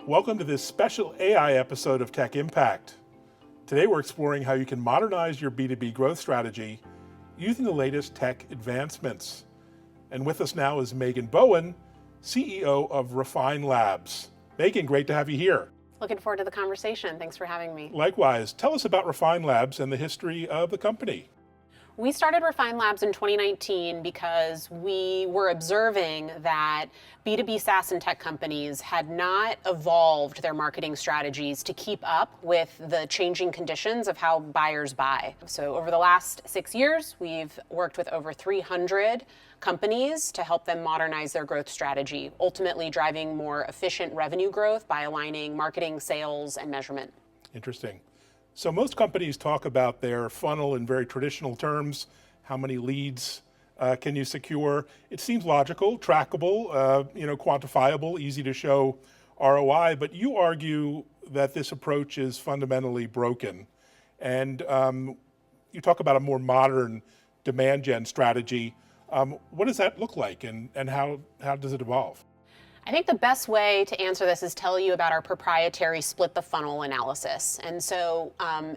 Welcome to this special AI episode of Tech Impact. Today we're exploring how you can modernize your B2B growth strategy using the latest tech advancements. And with us now is Megan Bowen, CEO of Refine Labs. Megan, great to have you here. Looking forward to the conversation. Thanks for having me. Likewise. Tell us about Refine Labs and the history of the company. We started Refine Labs in 2019 because we were observing that B2B SaaS and tech companies had not evolved their marketing strategies to keep up with the changing conditions of how buyers buy. So over the last 6 years, we've worked with over 300 companies to help them modernize their growth strategy, ultimately driving more efficient revenue growth by aligning marketing, sales, and measurement. Interesting. So most companies talk about their funnel in very traditional terms. How many leads can you secure? It seems logical, trackable, quantifiable, easy to show ROI, but you argue that this approach is fundamentally broken. And you talk about a more modern demand gen strategy. What does that look like and how does it evolve? I think the best way to answer this is tell you about our proprietary split the funnel analysis. And so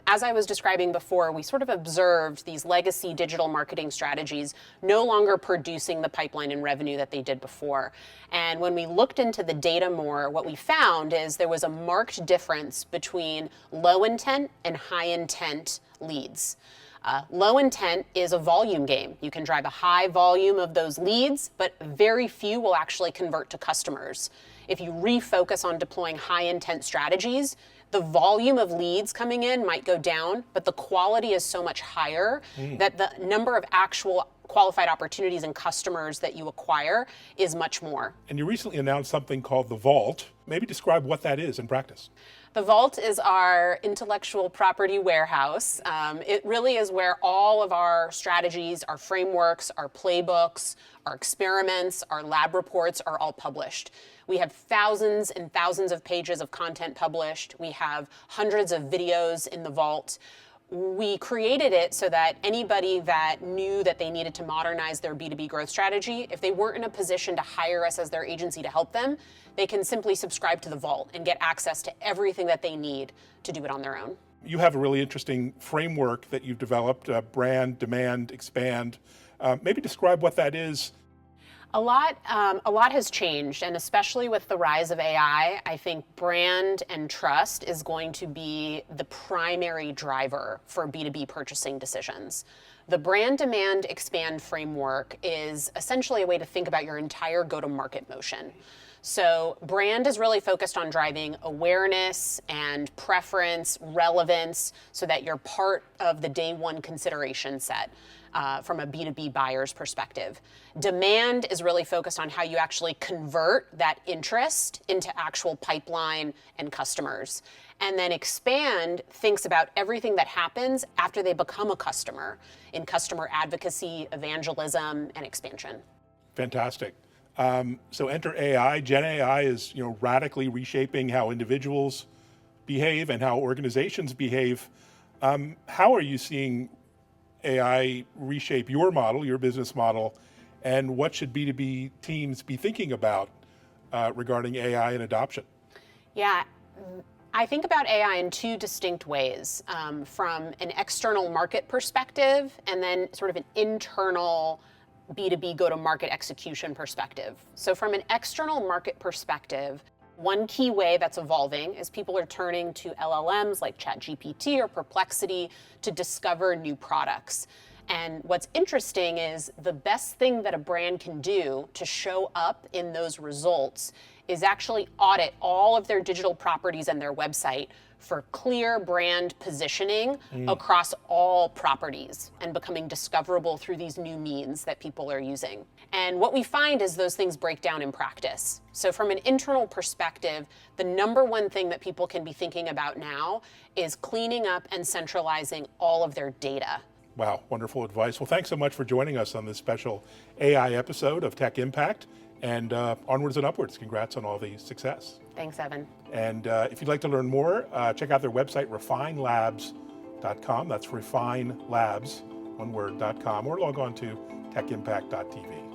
as I was describing before, we sort of observed these legacy digital marketing strategies no longer producing the pipeline and revenue that they did before. And when we looked into the data more, what we found is there was a marked difference between low intent and high intent leads. Low intent is a volume game. You can drive a high volume of those leads, but very few will actually convert to customers. If you refocus on deploying high intent strategies, the volume of leads coming in might go down, but the quality is so much higher that the number of actual qualified opportunities and customers that you acquire is much more. And you recently announced something called the Vault. Maybe describe what that is in practice. The Vault is our intellectual property warehouse. It really is where all of our strategies, our frameworks, our playbooks, our experiments, our lab reports are all published. We have thousands and thousands of pages of content published. We have hundreds of videos in the Vault. We created it so that anybody that knew that they needed to modernize their B2B growth strategy, if they weren't in a position to hire us as their agency to help them, they can simply subscribe to the Vault and get access to everything that they need to do it on their own. You have a really interesting framework that you've developed, brand, demand, expand. Maybe describe what that is. A lot has changed, and especially with the rise of AI, I think brand and trust is going to be the primary driver for B2B purchasing decisions. The brand demand expand framework is essentially a way to think about your entire go-to-market motion. So brand is really focused on driving awareness and preference, relevance, so that you're part of the day one consideration set. From a B2B buyer's perspective. Demand is really focused on how you actually convert that interest into actual pipeline and customers. And then expand thinks about everything that happens after they become a customer in customer advocacy, evangelism, and expansion. Fantastic. So enter AI. Gen AI is radically reshaping how individuals behave and how organizations behave. How are you seeing AI reshape your model, your business model, and what should B2B teams be thinking about regarding AI and adoption? Yeah, I think about AI in two distinct ways, from an external market perspective and then sort of an internal B2B go-to-market execution perspective. So from an external market perspective, one key way that's evolving is people are turning to LLMs like ChatGPT or Perplexity to discover new products. And what's interesting is the best thing that a brand can do to show up in those results is actually audit all of their digital properties and their website for clear brand positioning across all properties and becoming discoverable through these new means that people are using. And what we find is those things break down in practice. So from an internal perspective, the number one thing that people can be thinking about now is cleaning up and centralizing all of their data. Wow, wonderful advice. Well, thanks so much for joining us on this special AI episode of Tech Impact. And onwards and upwards. Congrats on all the success. Thanks, Evan. And if you'd like to learn more, check out their website, refinelabs.com. That's refinelabs, one word, .com, or log on to techimpact.tv.